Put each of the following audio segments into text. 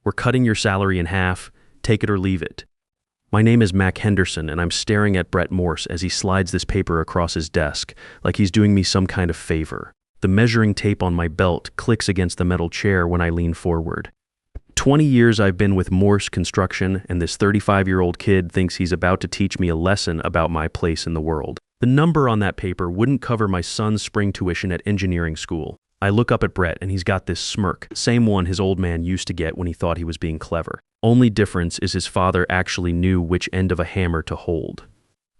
We're cutting your salary in half. Take it or leave it. My name is Mac Henderson, and I'm staring at Brett Morse as he slides this paper across his desk, like he's doing me some kind of favor. The measuring tape on my belt clicks against the metal chair when I lean forward. 20 years I've been with Morse Construction, and this 35-year-old kid thinks he's about to teach me a lesson about my place in the world. The number on that paper wouldn't cover my son's spring tuition at engineering school. I look up at Brett, and he's got this smirk, same one his old man used to get when he thought he was being clever. Only difference is his father actually knew which end of a hammer to hold.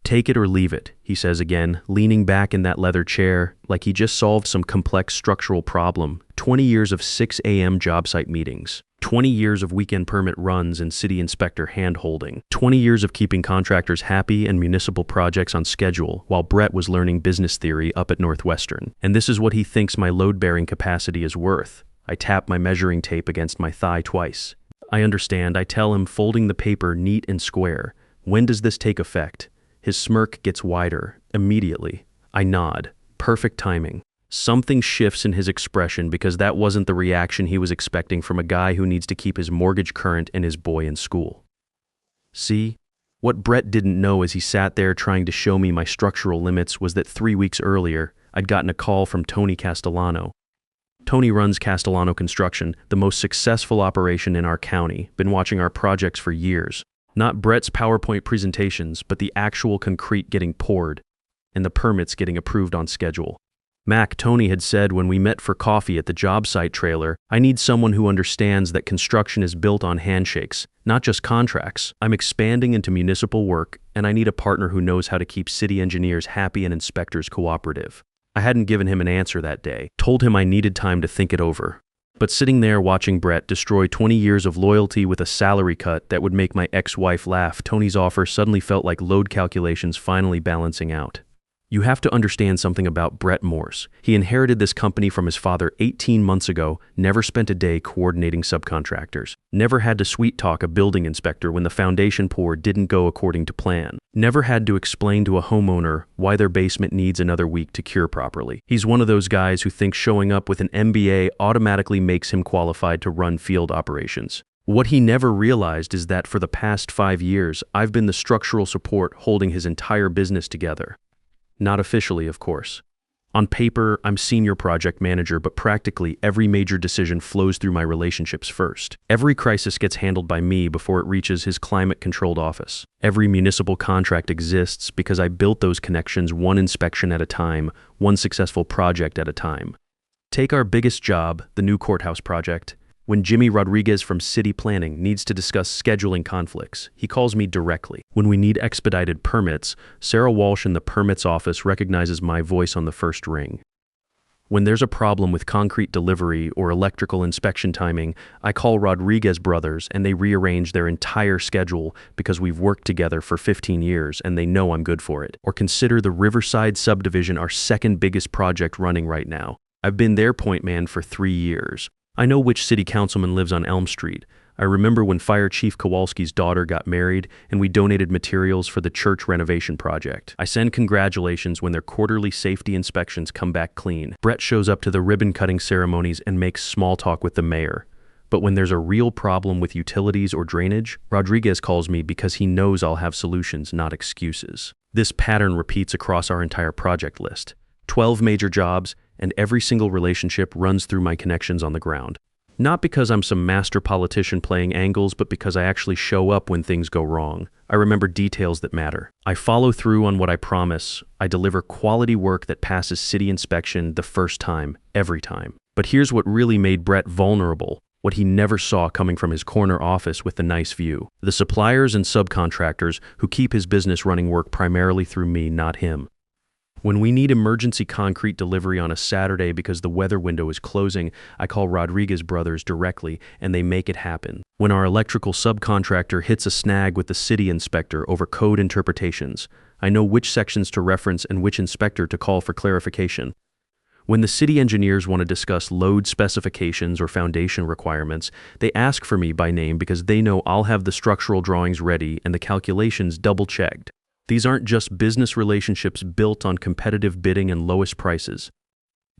Take it or leave it, he says again, leaning back in that leather chair like he just solved some complex structural problem. 20 years of 6 a.m. job site meetings. 20 years of weekend permit runs and city inspector hand-holding. 20 years of keeping contractors happy and municipal projects on schedule while Brett was learning business theory up at Northwestern. And this is what he thinks my load-bearing capacity is worth. I tap my measuring tape against my thigh twice. I understand. I tell him, folding the paper neat and square. When does this take effect? His smirk gets wider. Immediately. I nod. Perfect timing. Something shifts in his expression because that wasn't the reaction he was expecting from a guy who needs to keep his mortgage current and his boy in school. See? What Brett didn't know as he sat there trying to show me my structural limits was that 3 weeks earlier, I'd gotten a call from Tony Castellano. Tony runs Castellano Construction, the most successful operation in our county, been watching our projects for years. Not Brett's PowerPoint presentations, but the actual concrete getting poured, and the permits getting approved on schedule. Mac, Tony had said when we met for coffee at the job site trailer, I need someone who understands that construction is built on handshakes, not just contracts. I'm expanding into municipal work, and I need a partner who knows how to keep city engineers happy and inspectors cooperative. I hadn't given him an answer that day, told him I needed time to think it over. But sitting there watching Brett destroy 20 years of loyalty with a salary cut that would make my ex-wife laugh, Tony's offer suddenly felt like load calculations finally balancing out. You have to understand something about Brett Morse. He inherited this company from his father 18 months ago, never spent a day coordinating subcontractors, never had to sweet-talk a building inspector when the foundation pour didn't go according to plan, never had to explain to a homeowner why their basement needs another week to cure properly. He's one of those guys who thinks showing up with an MBA automatically makes him qualified to run field operations. What he never realized is that for the past 5 years, I've been the structural support holding his entire business together. Not officially, of course. On paper, I'm senior project manager, but practically every major decision flows through my relationships first. Every crisis gets handled by me before it reaches his climate-controlled office. Every municipal contract exists because I built those connections one inspection at a time, one successful project at a time. Take our biggest job, the new courthouse project. When Jimmy Rodriguez from City Planning needs to discuss scheduling conflicts, he calls me directly. When we need expedited permits, Sarah Walsh in the permits office recognizes my voice on the first ring. When there's a problem with concrete delivery or electrical inspection timing, I call Rodriguez brothers and they rearrange their entire schedule because we've worked together for 15 years and they know I'm good for it. Or consider the Riverside subdivision our second biggest project running right now. I've been their point man for 3 years. I know which city councilman lives on Elm Street. I remember when Fire Chief Kowalski's daughter got married and we donated materials for the church renovation project. I send congratulations when their quarterly safety inspections come back clean. Brett shows up to the ribbon-cutting ceremonies and makes small talk with the mayor. But when there's a real problem with utilities or drainage, Rodriguez calls me because he knows I'll have solutions, not excuses. This pattern repeats across our entire project list. 12 major jobs, and every single relationship runs through my connections on the ground. Not because I'm some master politician playing angles, but because I actually show up when things go wrong. I remember details that matter. I follow through on what I promise. I deliver quality work that passes city inspection the first time, every time. But here's what really made Brett vulnerable, what he never saw coming from his corner office with the nice view. The suppliers and subcontractors who keep his business running work primarily through me, not him. When we need emergency concrete delivery on a Saturday because the weather window is closing, I call Rodriguez brothers directly and they make it happen. When our electrical subcontractor hits a snag with the city inspector over code interpretations, I know which sections to reference and which inspector to call for clarification. When the city engineers want to discuss load specifications or foundation requirements, they ask for me by name because they know I'll have the structural drawings ready and the calculations double-checked. These aren't just business relationships built on competitive bidding and lowest prices.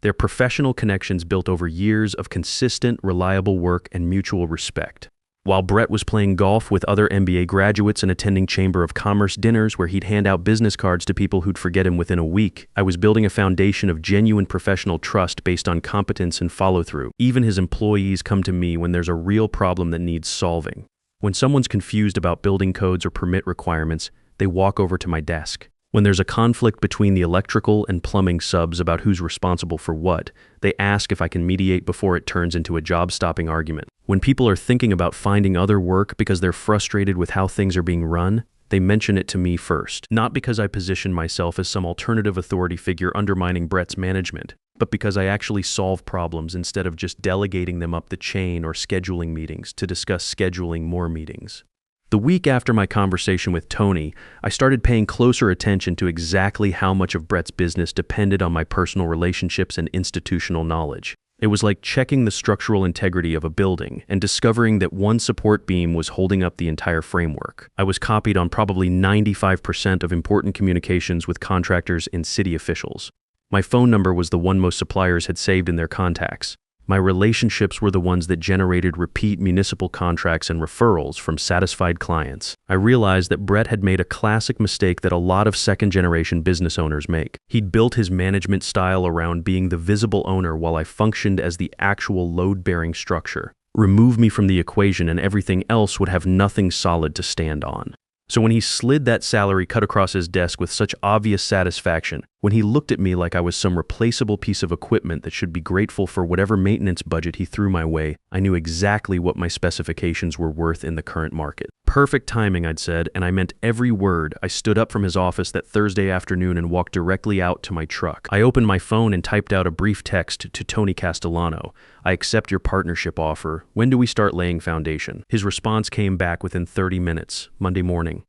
They're professional connections built over years of consistent, reliable work and mutual respect. While Brett was playing golf with other MBA graduates and attending Chamber of Commerce dinners where he'd hand out business cards to people who'd forget him within a week, I was building a foundation of genuine professional trust based on competence and follow-through. Even his employees come to me when there's a real problem that needs solving. When someone's confused about building codes or permit requirements, they walk over to my desk. When there's a conflict between the electrical and plumbing subs about who's responsible for what, they ask if I can mediate before it turns into a job-stopping argument. When people are thinking about finding other work because they're frustrated with how things are being run, they mention it to me first. Not because I position myself as some alternative authority figure undermining Brett's management, but because I actually solve problems instead of just delegating them up the chain or scheduling meetings to discuss scheduling more meetings. The week after my conversation with Tony, I started paying closer attention to exactly how much of Brett's business depended on my personal relationships and institutional knowledge. It was like checking the structural integrity of a building and discovering that one support beam was holding up the entire framework. I was copied on probably 95% of important communications with contractors and city officials. My phone number was the one most suppliers had saved in their contacts. My relationships were the ones that generated repeat municipal contracts and referrals from satisfied clients. I realized that Brett had made a classic mistake that a lot of second-generation business owners make. He'd built his management style around being the visible owner while I functioned as the actual load-bearing structure. Remove me from the equation and everything else would have nothing solid to stand on. So when he slid that salary cut across his desk with such obvious satisfaction, when he looked at me like I was some replaceable piece of equipment that should be grateful for whatever maintenance budget he threw my way, I knew exactly what my specifications were worth in the current market. Perfect timing, I'd said, and I meant every word. I stood up from his office that Thursday afternoon and walked directly out to my truck. I opened my phone and typed out a brief text to Tony Castellano. I accept your partnership offer. When do we start laying foundation? His response came back within 30 minutes, Monday morning.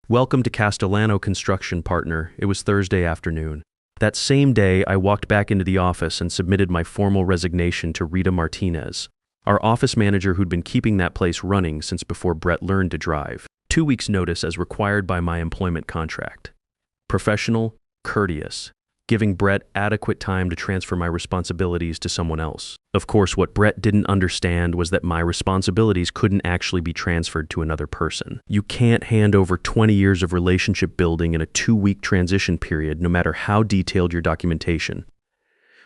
Welcome to Castellano Construction, partner. It was Thursday afternoon. That same day, I walked back into the office and submitted my formal resignation to Rita Martinez, our office manager who'd been keeping that place running since before Brett learned to drive. 2 weeks' notice as required by my employment contract. Professional, courteous, giving Brett adequate time to transfer my responsibilities to someone else. Of course, what Brett didn't understand was that my responsibilities couldn't actually be transferred to another person. You can't hand over 20 years of relationship building in a 2-week transition period, no matter how detailed your documentation.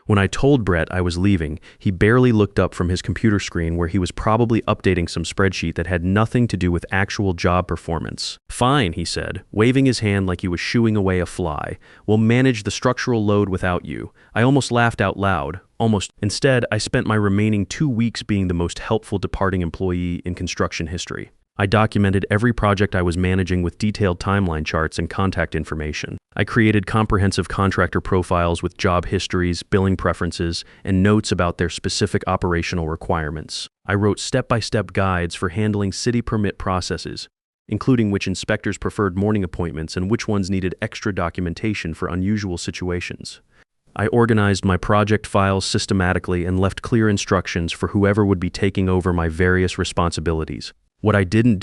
When I told Brett I was leaving, he barely looked up from his computer screen where he was probably updating some spreadsheet that had nothing to do with actual job performance. Fine, he said, waving his hand like he was shooing away a fly. We'll manage the structural load without you. I almost laughed out loud. Instead, I spent my remaining 2 weeks being the most helpful departing employee in construction history. I documented every project I was managing with detailed timeline charts and contact information. I created comprehensive contractor profiles with job histories, billing preferences, and notes about their specific operational requirements. I wrote step-by-step guides for handling city permit processes, including which inspectors preferred morning appointments and which ones needed extra documentation for unusual situations. I organized my project files systematically and left clear instructions for whoever would be taking over my various responsibilities. What I couldn't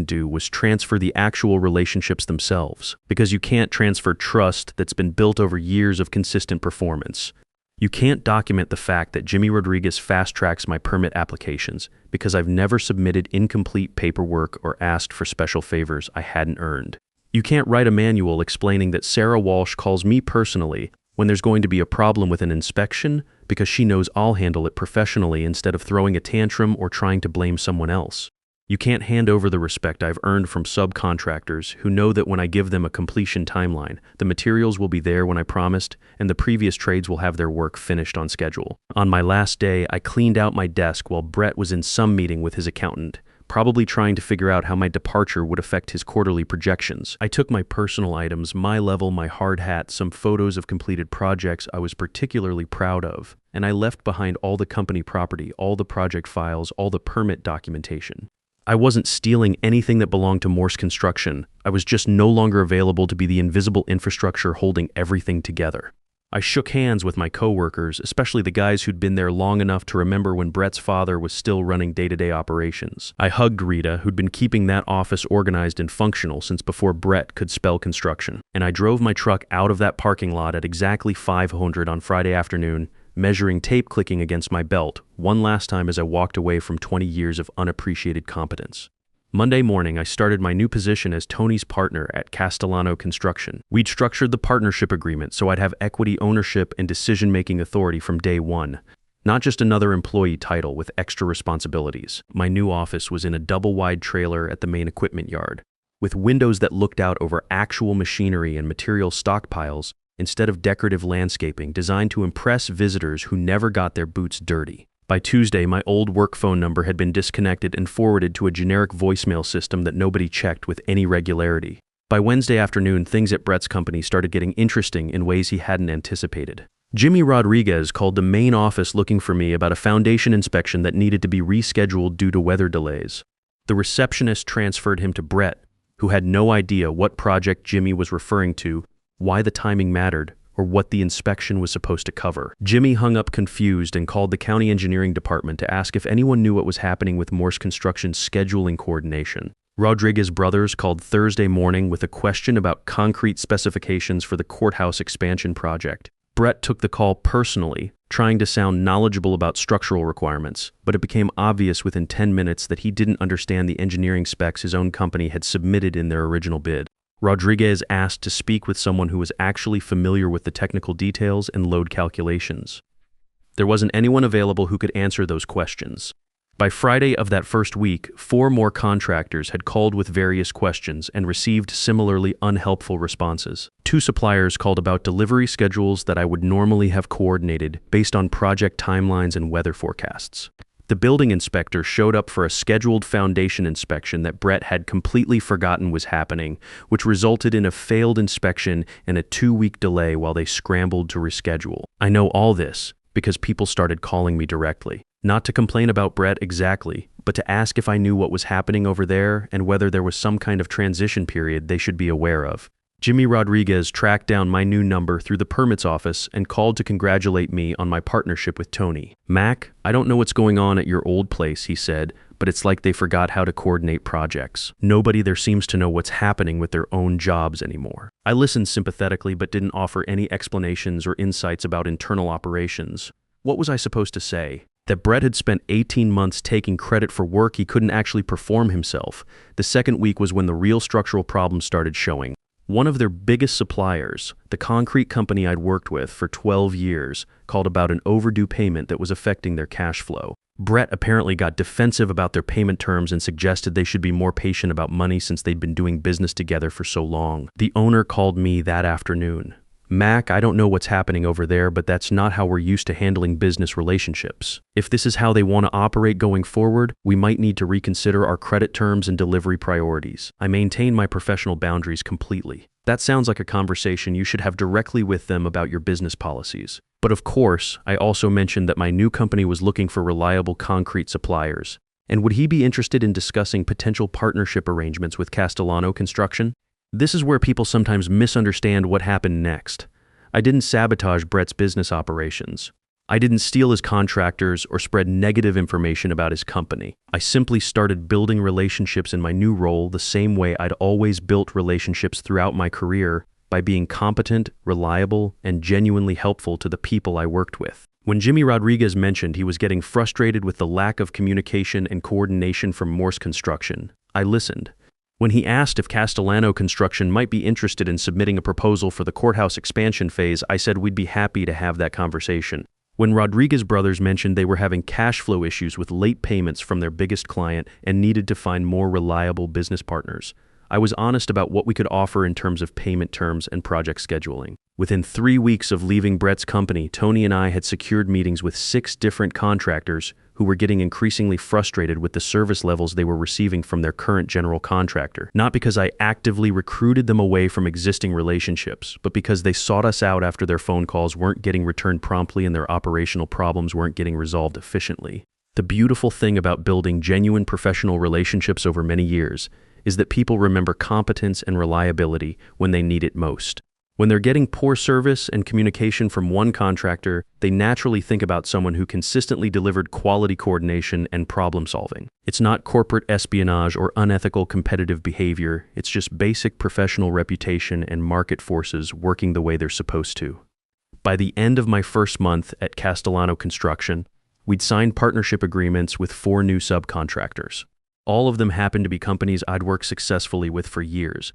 do was transfer the actual relationships themselves, because you can't transfer trust that's been built over years of consistent performance. You can't document the fact that Jimmy Rodriguez fast-tracks my permit applications because I've never submitted incomplete paperwork or asked for special favors I hadn't earned. You can't write a manual explaining that Sarah Walsh calls me personally when there's going to be a problem with an inspection because she knows I'll handle it professionally instead of throwing a tantrum or trying to blame someone else. You can't hand over the respect I've earned from subcontractors who know that when I give them a completion timeline, the materials will be there when I promised, and the previous trades will have their work finished on schedule. On my last day, I cleaned out my desk while Brett was in some meeting with his accountant, probably trying to figure out how my departure would affect his quarterly projections. I took my personal items, my level, my hard hat, some photos of completed projects I was particularly proud of, and I left behind all the company property, all the project files, all the permit documentation. I wasn't stealing anything that belonged to Morse Construction. I was just no longer available to be the invisible infrastructure holding everything together. I shook hands with my coworkers, especially the guys who'd been there long enough to remember when Brett's father was still running day-to-day operations. I hugged Rita, who'd been keeping that office organized and functional since before Brett could spell construction. And I drove my truck out of that parking lot at exactly 500 on Friday afternoon measuring tape clicking against my belt, one last time as I walked away from 20 years of unappreciated competence. Monday morning, I started my new position as Tony's partner at Castellano Construction. We'd structured the partnership agreement so I'd have equity ownership and decision-making authority from day one. Not just another employee title with extra responsibilities. My new office was in a double-wide trailer at the main equipment yard, with windows that looked out over actual machinery and material stockpiles instead of decorative landscaping designed to impress visitors who never got their boots dirty. By Tuesday, my old work phone number had been disconnected and forwarded to a generic voicemail system that nobody checked with any regularity. By Wednesday afternoon, things at Brett's company started getting interesting in ways he hadn't anticipated. Jimmy Rodriguez called the main office looking for me about a foundation inspection that needed to be rescheduled due to weather delays. The receptionist transferred him to Brett, who had no idea what project Jimmy was referring to, why the timing mattered, or what the inspection was supposed to cover. Jimmy hung up confused and called the county engineering department to ask if anyone knew what was happening with Morse Construction's scheduling coordination. Rodriguez brothers called Thursday morning with a question about concrete specifications for the courthouse expansion project. Brett took the call personally, trying to sound knowledgeable about structural requirements, but it became obvious within 10 minutes that he didn't understand the engineering specs his own company had submitted in their original bid. Rodriguez asked to speak with someone who was actually familiar with the technical details and load calculations. There wasn't anyone available who could answer those questions. By Friday of that first week, 4 more contractors had called with various questions and received similarly unhelpful responses. 2 suppliers called about delivery schedules that I would normally have coordinated based on project timelines and weather forecasts. The building inspector showed up for a scheduled foundation inspection that Brett had completely forgotten was happening, which resulted in a failed inspection and a 2-week delay while they scrambled to reschedule. I know all this because people started calling me directly. Not to complain about Brett exactly, but to ask if I knew what was happening over there and whether there was some kind of transition period they should be aware of. Jimmy Rodriguez tracked down my new number through the permits office and called to congratulate me on my partnership with Tony. "Mac, I don't know what's going on at your old place," he said, "but it's like they forgot how to coordinate projects. Nobody there seems to know what's happening with their own jobs anymore." I listened sympathetically but didn't offer any explanations or insights about internal operations. What was I supposed to say? That Brett had spent 18 months taking credit for work he couldn't actually perform himself. The second week was when the real structural problems started showing. One of their biggest suppliers, the concrete company I'd worked with for 12 years, called about an overdue payment that was affecting their cash flow. Brett apparently got defensive about their payment terms and suggested they should be more patient about money since they'd been doing business together for so long. The owner called me that afternoon. "Mac, I don't know what's happening over there, but that's not how we're used to handling business relationships. If this is how they want to operate going forward, we might need to reconsider our credit terms and delivery priorities." I maintain my professional boundaries completely. That sounds like a conversation you should have directly with them about your business policies. But of course, I also mentioned that my new company was looking for reliable concrete suppliers. And would he be interested in discussing potential partnership arrangements with Castellano Construction? This is where people sometimes misunderstand what happened next. I didn't sabotage Brett's business operations. I didn't steal his contractors or spread negative information about his company. I simply started building relationships in my new role the same way I'd always built relationships throughout my career, by being competent, reliable, and genuinely helpful to the people I worked with. When Jimmy Rodriguez mentioned he was getting frustrated with the lack of communication and coordination from Morse Construction, I listened. When he asked if Castellano Construction might be interested in submitting a proposal for the courthouse expansion phase, I said we'd be happy to have that conversation. When Rodriguez brothers mentioned they were having cash flow issues with late payments from their biggest client and needed to find more reliable business partners, I was honest about what we could offer in terms of payment terms and project scheduling. Within 3 weeks of leaving Brett's company, Tony and I had secured meetings with 6 different contractors who were getting increasingly frustrated with the service levels they were receiving from their current general contractor. Not because I actively recruited them away from existing relationships, but because they sought us out after their phone calls weren't getting returned promptly and their operational problems weren't getting resolved efficiently. The beautiful thing about building genuine professional relationships over many years is that people remember competence and reliability when they need it most. When they're getting poor service and communication from one contractor, they naturally think about someone who consistently delivered quality coordination and problem solving. It's not corporate espionage or unethical competitive behavior, it's just basic professional reputation and market forces working the way they're supposed to. By the end of my first month at Castellano Construction, we'd signed partnership agreements with 4 new subcontractors. All of them happened to be companies I'd worked successfully with for years.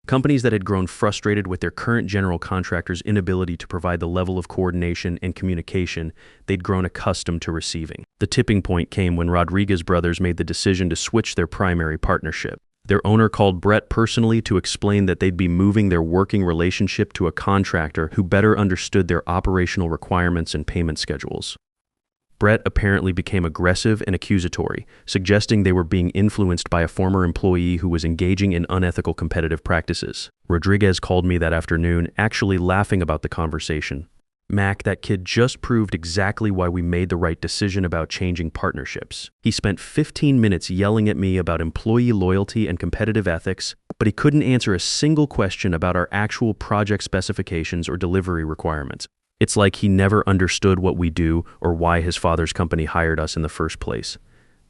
Companies that had grown frustrated with their current general contractor's inability to provide the level of coordination and communication they'd grown accustomed to receiving. The tipping point came when Rodriguez brothers made the decision to switch their primary partnership. Their owner called Brett personally to explain that they'd be moving their working relationship to a contractor who better understood their operational requirements and payment schedules. Brett apparently became aggressive and accusatory, suggesting they were being influenced by a former employee who was engaging in unethical competitive practices. Rodriguez called me that afternoon, actually laughing about the conversation. "Mac, that kid just proved exactly why we made the right decision about changing partnerships. He spent 15 minutes yelling at me about employee loyalty and competitive ethics, but he couldn't answer a single question about our actual project specifications or delivery requirements. It's like he never understood what we do or why his father's company hired us in the first place."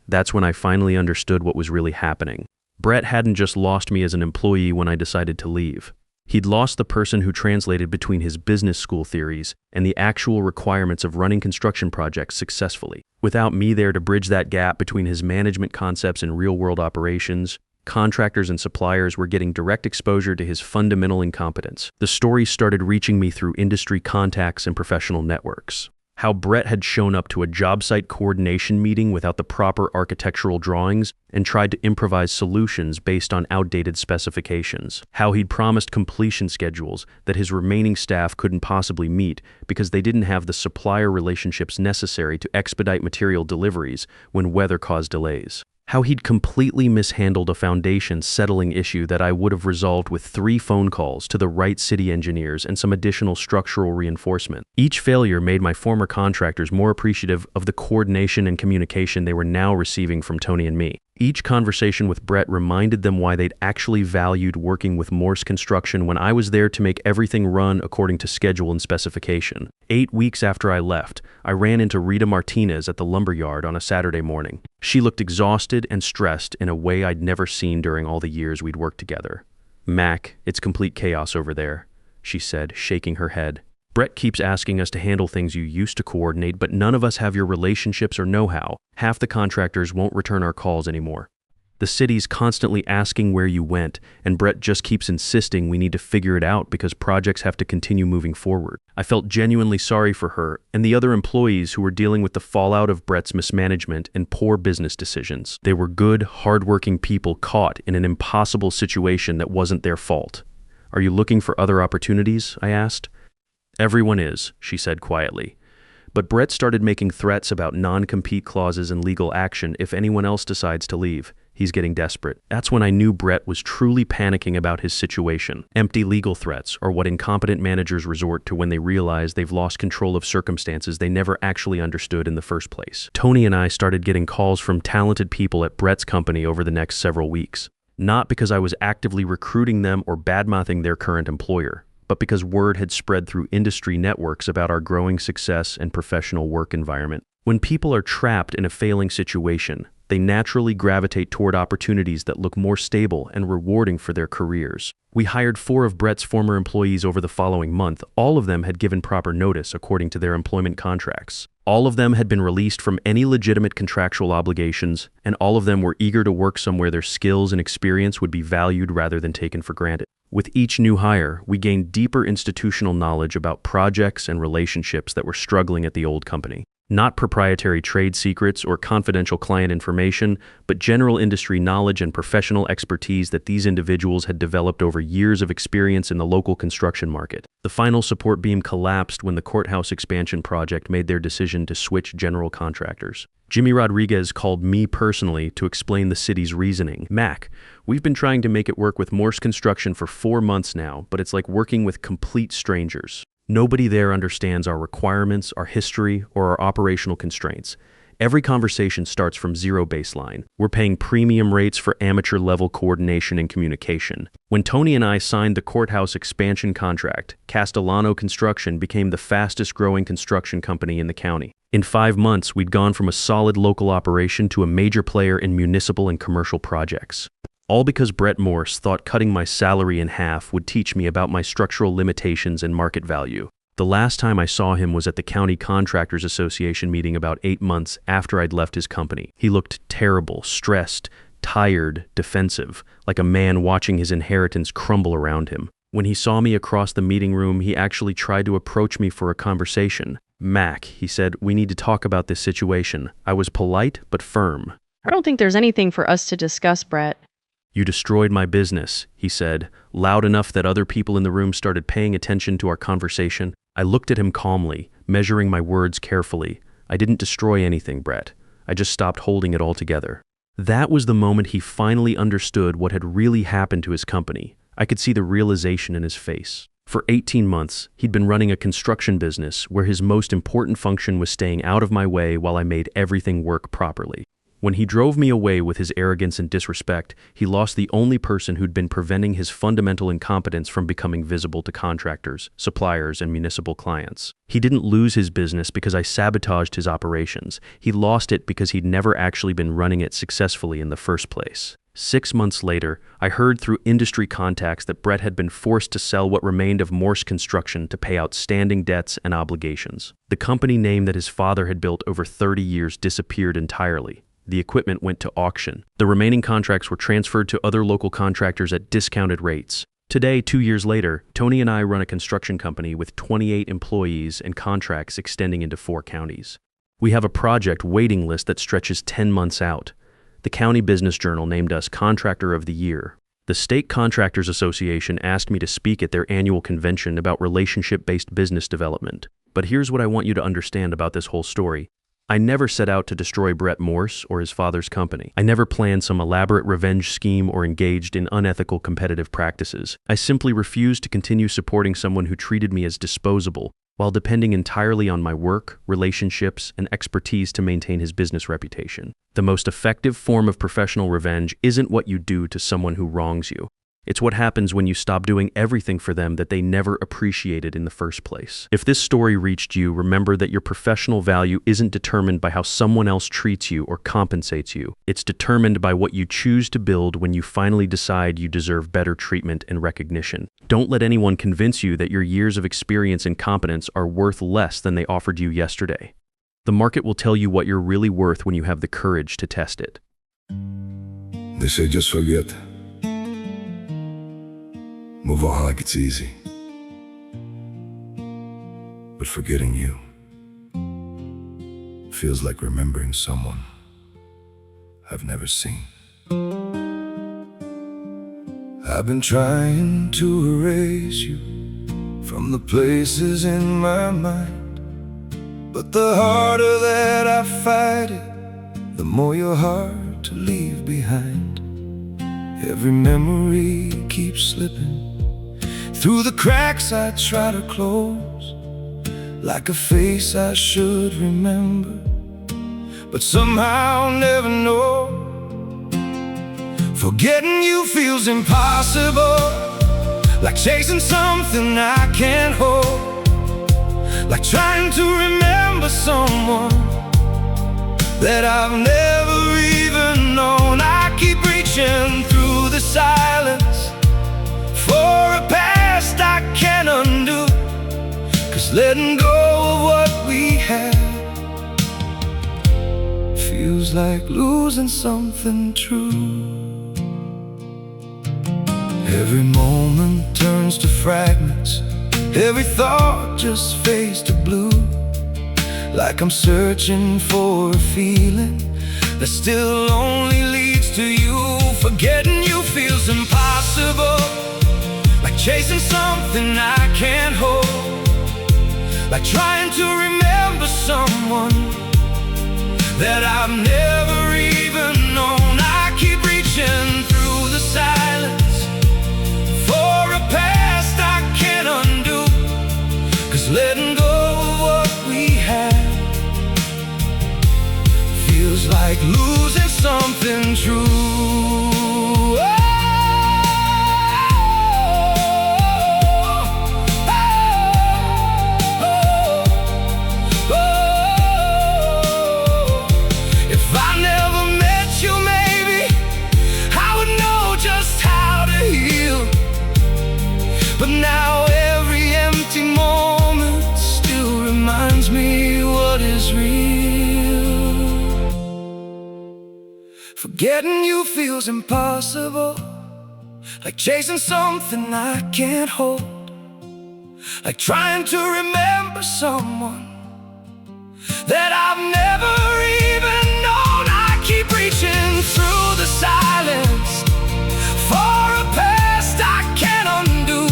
That's when I finally understood what was really happening. Brett hadn't just lost me as an employee when I decided to leave. He'd lost the person who translated between his business school theories and the actual requirements of running construction projects successfully. Without me there to bridge that gap between his management concepts and real-world operations, contractors and suppliers were getting direct exposure to his fundamental incompetence. The story started reaching me through industry contacts and professional networks. How Brett had shown up to a job site coordination meeting without the proper architectural drawings and tried to improvise solutions based on outdated specifications. How he'd promised completion schedules that his remaining staff couldn't possibly meet because they didn't have the supplier relationships necessary to expedite material deliveries when weather caused delays. How he'd completely mishandled a foundation settling issue that I would have resolved with 3 phone calls to the right city engineers and some additional structural reinforcement. Each failure made my former contractors more appreciative of the coordination and communication they were now receiving from Tony and me. Each conversation with Brett reminded them why they'd actually valued working with Morse Construction when I was there to make everything run according to schedule and specification. 8 weeks after I left, I ran into Rita Martinez at the lumberyard on a Saturday morning. She looked exhausted and stressed in a way I'd never seen during all the years we'd worked together. "Mac, it's complete chaos over there," she said, shaking her head. "Brett keeps asking us to handle things you used to coordinate, but none of us have your relationships or know-how. Half the contractors won't return our calls anymore. The city's constantly asking where you went, and Brett just keeps insisting we need to figure it out because projects have to continue moving forward." I felt genuinely sorry for her and the other employees who were dealing with the fallout of Brett's mismanagement and poor business decisions. They were good, hardworking people caught in an impossible situation that wasn't their fault. "Are you looking for other opportunities?" I asked. "Everyone is," she said quietly. But Brett started making threats about non-compete clauses and legal action if anyone else decides to leave. He's getting desperate. That's when I knew Brett was truly panicking about his situation. Empty legal threats are what incompetent managers resort to when they realize they've lost control of circumstances they never actually understood in the first place. Tony and I started getting calls from talented people at Brett's company over the next several weeks. Not because I was actively recruiting them or badmouthing their current employer, but because word had spread through industry networks about our growing success and professional work environment. When people are trapped in a failing situation, they naturally gravitate toward opportunities that look more stable and rewarding for their careers. We hired 4 of Brett's former employees over the following month. All of them had given proper notice according to their employment contracts. All of them had been released from any legitimate contractual obligations, and all of them were eager to work somewhere their skills and experience would be valued rather than taken for granted. With each new hire, we gained deeper institutional knowledge about projects and relationships that were struggling at the old company. Not proprietary trade secrets or confidential client information, but general industry knowledge and professional expertise that these individuals had developed over years of experience in the local construction market. The final support beam collapsed when the courthouse expansion project made their decision to switch general contractors. Jimmy Rodriguez called me personally to explain the city's reasoning. "Mac, we've been trying to make it work with Morse Construction for 4 months now, but it's like working with complete strangers. Nobody there understands our requirements, our history, or our operational constraints. Every conversation starts from zero baseline. We're paying premium rates for amateur-level coordination and communication." When Tony and I signed the courthouse expansion contract, Castellano Construction became the fastest-growing construction company in the county. In 5 months, we'd gone from a solid local operation to a major player in municipal and commercial projects. All because Brett Morse thought cutting my salary in half would teach me about my structural limitations and market value. The The last time I saw him was at the County Contractors Association meeting about 8 months after I'd left his company. He looked terrible, stressed, tired, defensive, like a man watching his inheritance crumble around him. When he saw me across the meeting room, he actually tried to approach me for a conversation. "Mac," he said, "we need to talk about this situation." I was polite but firm. I don't think there's anything for us to discuss, Brett. "You destroyed my business," he said, loud enough that other people in the room started paying attention to our conversation. I looked at him calmly, measuring my words carefully. "I didn't destroy anything, Brett. I just stopped holding it all together." That was the moment he finally understood what had really happened to his company. I could see the realization in his face. For 18 months, he'd been running a construction business where his most important function was staying out of my way while I made everything work properly. When he drove me away with his arrogance and disrespect, he lost the only person who'd been preventing his fundamental incompetence from becoming visible to contractors, suppliers, and municipal clients. He didn't lose his business because I sabotaged his operations. He lost it because he'd never actually been running it successfully in the first place. 6 months later, I heard through industry contacts that Brett had been forced to sell what remained of Morse Construction to pay outstanding debts and obligations. The company name that his father had built over 30 years disappeared entirely. The equipment went to auction. The remaining contracts were transferred to other local contractors at discounted rates. Today, 2 years later, Tony and I run a construction company with 28 employees and contracts extending into 4 counties. We have a project waiting list that stretches 10 months out. The County Business Journal named us Contractor of the Year. The State Contractors Association asked me to speak at their annual convention about relationship-based business development. But here's what I want you to understand about this whole story. I never set out to destroy Brett Morse or his father's company. I never planned some elaborate revenge scheme or engaged in unethical competitive practices. I simply refused to continue supporting someone who treated me as disposable, while depending entirely on my work, relationships, and expertise to maintain his business reputation. The most effective form of professional revenge isn't what you do to someone who wrongs you. It's what happens when you stop doing everything for them that they never appreciated in the first place. If this story reached you, remember that your professional value isn't determined by how someone else treats you or compensates you. It's determined by what you choose to build when you finally decide you deserve better treatment and recognition. Don't let anyone convince you that your years of experience and competence are worth less than they offered you yesterday. The market will tell you what you're really worth when you have the courage to test it. They say just forget. Move on like it's easy. But forgetting you feels like remembering someone I've never seen. I've been trying to erase you from the places in my mind, but the harder that I fight it, the more you're hard to leave behind. Every memory keeps slipping through the cracks I try to close, like a face I should remember, but somehow never know. Forgetting you feels impossible, like chasing something I can't hold, like trying to remember someone that I've never even known. I keep reaching through the silence for a past I can't undo, 'cause letting go of what we had feels like losing something true. Every moment turns to fragments, every thought just fades to blue, like I'm searching for a feeling that still only leads to you. Forgetting you feels impossible, like chasing something I can't hold, like trying to remember someone that I've never even known. I keep reaching through the silence for a past I can't undo, 'cause letting go of what we had feels like losing something true. If I never Forgetting you feels impossible, like chasing something I can't hold, like trying to remember someone that I've never even known. I keep reaching through the silence for a past I can't undo,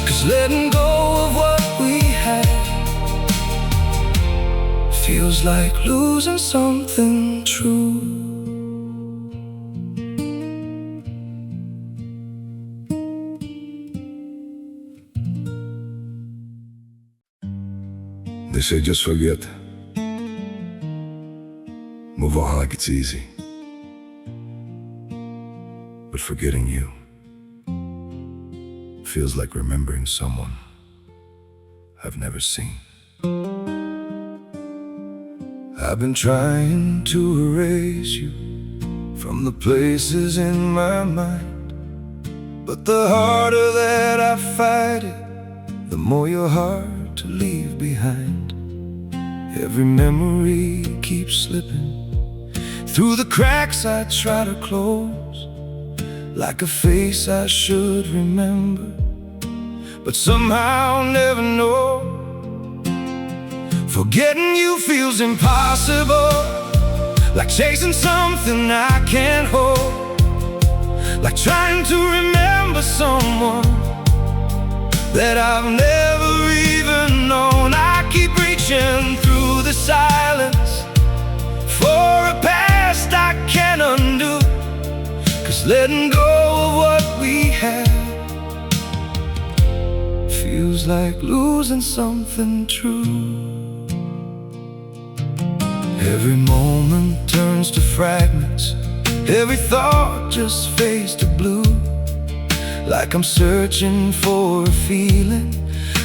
'cause letting go of what we had feels like losing something true. They say just forget. Move on like it's easy. But forgetting you feels like remembering someone I've never seen. I've been trying to erase you from the places in my mind, but the harder that I fight it, the more you're hard to leave behind. Every memory keeps slipping through the cracks I try to close, like a face I should remember, but somehow never know. Forgetting you feels impossible, like chasing something I can't hold, like trying to remember someone that I've never even known. I keep reaching through the silence for a past I can't undo, 'cause letting go of what we had feels like losing something true. Every moment turns to fragments, every thought just fades to blue, like I'm searching for a feeling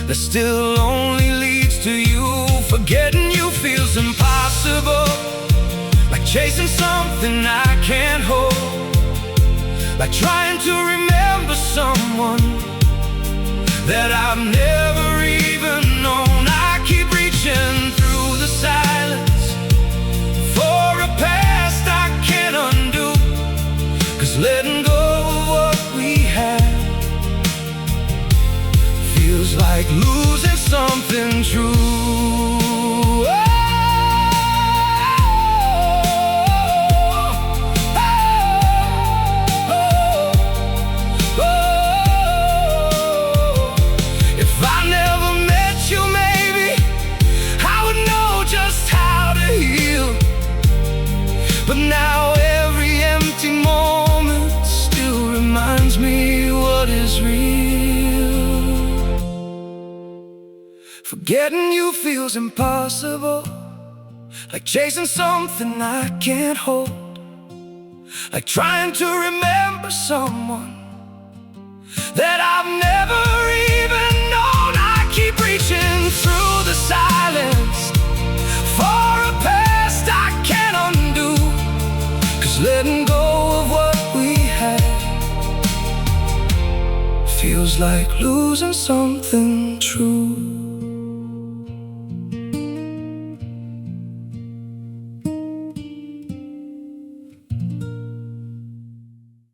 that still only leads to you. Forgetting you feels impossible, like chasing something I can't hold, like trying to remember someone that I've never even known. I keep reaching through the silence for a past I can't undo, 'cause letting go of what we had feels like losing something true. If I never met you, maybe I would know just how to heal, but now every empty moment still reminds me what is real. Forgetting you feels impossible, like chasing something I can't hold, like trying to remember someone that I've never even known. I keep reaching through the silence for a past I can't undo, 'cause letting go of what we had feels like losing something true.